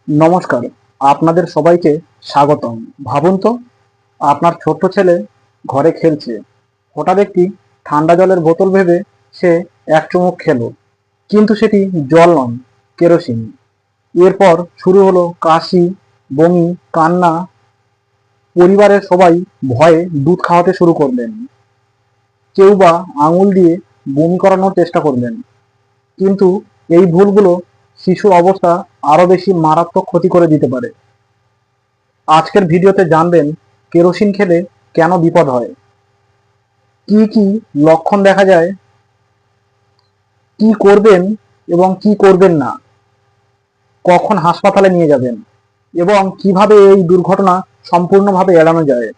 নমস্কার, আপনাদের সবাইকে স্বাগতম। ভাবুন তো, আপনার ছোট্ট ছেলে ঘরে খেলছে, হঠাৎ একটি ঠান্ডা জলের বোতল ভেবে সে এক চুমুক খেলো, কিন্তু সেটি জল নয়, কেরোসিন। এরপর শুরু হলো কাশি, বমি, কান্না। পরিবারের সবাই ভয়ে দুধ খাওয়াতে শুরু করলেন, কেউ বা আঙুল দিয়ে বমি করানোর চেষ্টা করলেন। কিন্তু এই ভুলগুলো শিশুর অবস্থা আরো বেশি মারাত্মক ক্ষতি করে দিতে পারে। আজকের ভিডিওতে জানবেন কেরোসিন খেলে কেন বিপদ হয়, কি কি লক্ষণ দেখা যায়, কি করবেন এবং কি করবেন না, কখন হাসপাতালে নিয়ে যাবেন এবং কিভাবে এই দুর্ঘটনা সম্পূর্ণভাবে এড়ানো যায়।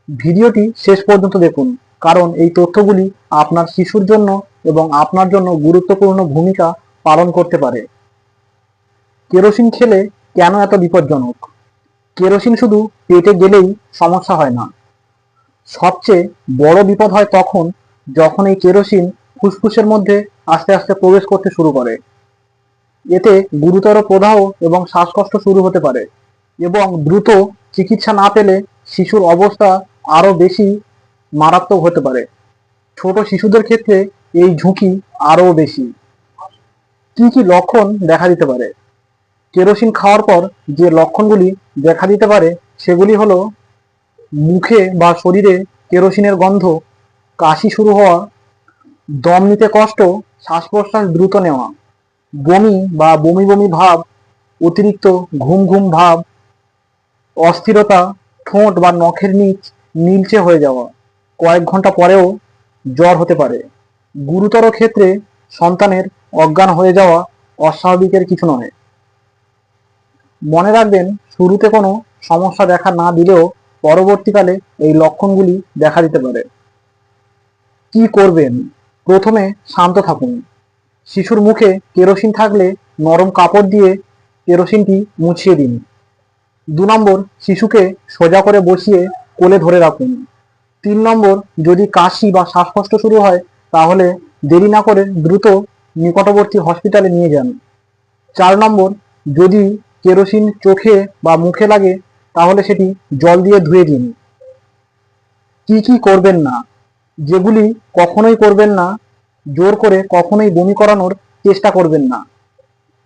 ভিডিওটি শেষ পর্যন্ত দেখুন, কারণ এই তথ্যগুলি আপনার শিশুর জন্য এবং আপনার জন্য গুরুত্বপূর্ণ ভূমিকা পালন করতে পারে। কেরোসিন খেলে কেন এত বিপজ্জনক? কেরোসিন শুধু পেটে গেলেই সমস্যা হয় না, সবচেয়ে বড় বিপদ হয় তখন যখন এই কেরোসিন ফুসফুসের মধ্যে আস্তে আস্তে প্রবেশ করতে শুরু করে। এতে গুরুতর প্রদাহ এবং শ্বাসকষ্ট শুরু হতে পারে এবং দ্রুত চিকিৎসা না পেলে শিশুর অবস্থা আরো বেশি মারাত্মক হতে পারে। ছোট শিশুদের ক্ষেত্রে এই ঝুঁকি আরো বেশি। কি কি লক্ষণ দেখা দিতে পারে? কেরোসিন খাওয়ার পর যে লক্ষণগুলি দেখা দিতে পারে সেগুলি হলো মুখে বা শরীরে কেরোসিনের গন্ধ, কাশি শুরু হওয়া, দম নিতে কষ্ট, শ্বাস প্রশ্বাস দ্রুত নেওয়া, বমি বা বমি বমি ভাব, অতিরিক্ত ঘুম ঘুম ভাব, অস্থিরতা, ঠোঁট বা নখের নিচ নীলচে হয়ে যাওয়া, কয়েক ঘন্টা পরেও জ্বর হতে পারে। গুরুতর ক্ষেত্রে সন্তানের অজ্ঞান হয়ে যাওয়া অস্বাভাবিকের কিছু নয়। মনে রাখবেন, শুরুতে কোনো সমস্যা দেখা না দিলেও পরবর্তীকালে এই লক্ষণগুলি দেখা দিতে পারে। কি করবেন? প্রথমে শান্ত থাকুন। শিশুর মুখে কেরোসিন থাকলে নরম কাপড় দিয়ে কেরোসিনটি মুছিয়ে দিন। 2 নম্বর, শিশুকে সোজা করে বসিয়ে কোলে ধরে রাখুন। 3 নম্বর, যদি কাশি বা শ্বাসকষ্ট শুরু হয় তাহলে দেরি না করে দ্রুত নিকটবর্তী হসপিটালে নিয়ে যান। 4 নম্বর, যদি কেরোসিন চোখে বা মুখে লাগে তাহলে সেটি জল দিয়ে ধুয়ে দিন। কি কি করবেন না? যেগুলি কখনোই করবেন না, জোর করে কখনোই বমি করানোর চেষ্টা করবেন না।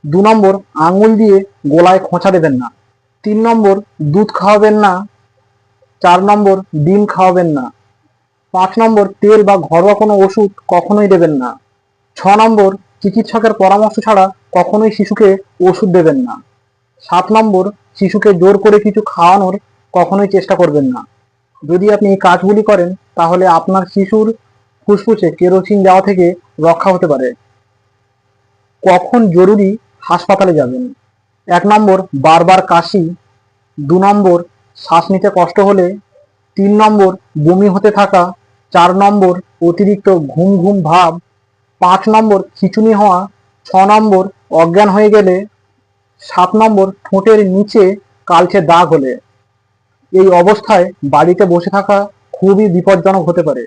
2 নম্বর, আঙুল দিয়ে গলায় খোঁচা দেবেন না। 3 নম্বর, দুধ খাওয়াবেন না। 4 নম্বর, ডিম খাওয়াবেন না। 5 নম্বর, তেল বা ঘরোয়া কোনো ওষুধ কখনোই দেবেন না। 6 নম্বর, চিকিৎসকের পরামর্শ ছাড়া কখনোই শিশুকে ওষুধ দেবেন না। 7 নম্বর, শিশুকে জোর করে কিছু খাওয়ানোর কখনোই চেষ্টা করবেন না। যদি আপনি এই কাজগুলি করেন তাহলে আপনার শিশুর ফুসফুসে কেরোসিন যাওয়া থেকে রক্ষা হতে পারে। কখন জরুরি হাসপাতালে যাবেন? 1 নম্বর, বারবার কাশি। 2 নম্বর, শ্বাস নিতে কষ্ট হলে। 3 নম্বর, বমি হতে থাকা। 4 নম্বর, অতিরিক্ত ঘুম ঘুম ভাব। 5 নম্বর, খিঁচুনি হওয়া। 6 নম্বর, অজ্ঞান হয়ে গেলে। 7 নম্বর, ঠোঁটের নিচে কালচে দাগ হলে। এই অবস্থায় বাড়িতে বসে থাকা খুবই বিপজ্জনক হতে পারে,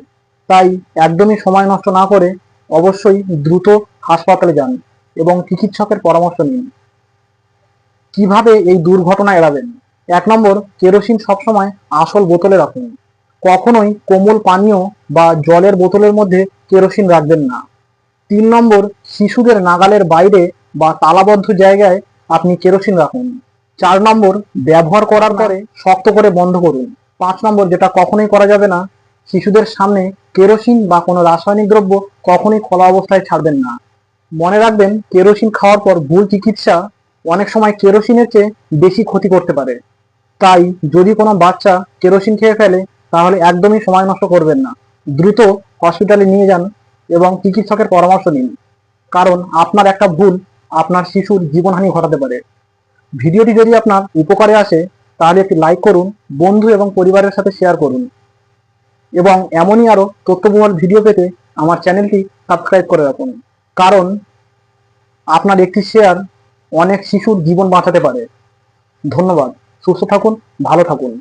তাই একদমই সময় নষ্ট না করে অবশ্যই দ্রুত হাসপাতালে যান এবং চিকিৎসকের পরামর্শ নিন। কিভাবে এই দুর্ঘটনা এড়াবেন? 1 নম্বর, কেরোসিন সবসময় আসল বোতলে রাখুন। কখনোই কোমল পানীয় বা জলের বোতলের মধ্যে কেরোসিন রাখবেন না। 3 নম্বর, শিশুদের নাগালের বাইরে বা তালাবদ্ধ জায়গায় আপনি কেরোসিন রাখুন। 4 নম্বর, ব্যবহার করার পরে শক্ত করে বন্ধ করুন। 5 নম্বর, যেটা কখনোই করা যাবে না, শিশুদের সামনে কেরোসিন বা কোনো রাসায়নিক দ্রব্য কখনোই খোলা অবস্থায় ছাড়বেন না। মনে রাখবেন, কেরোসিন খাওয়ার পর ভুল চিকিৎসা অনেক সময় কেরোসিনের চেয়ে বেশি ক্ষতি করতে পারে। তাই যদি কোনো বাচ্চা কেরোসিন খেয়ে ফেলে তাহলে একদমই সময় নষ্ট করবেন না, দ্রুত হসপিটালে নিয়ে যান এবং চিকিৎসকের পরামর্শ নিন, কারণ আপনার একটা ভুল আপনার শিশুর জীবনহানি ঘটাতে পারে। ভিডিওটি যদি আপনার উপকারে আসে তাহলে একটি লাইক করুন, বন্ধু এবং পরিবারের সাথে শেয়ার করুন এবং এমনই আরও তথ্যবহুল ভিডিও পেতে আমার চ্যানেলটি সাবস্ক্রাইব করে রাখুন, কারণ আপনার একটি শেয়ার অনেক শিশুর জীবন বাঁচাতে পারে। ধন্যবাদ। সুস্থ থাকুন, ভালো থাকুন।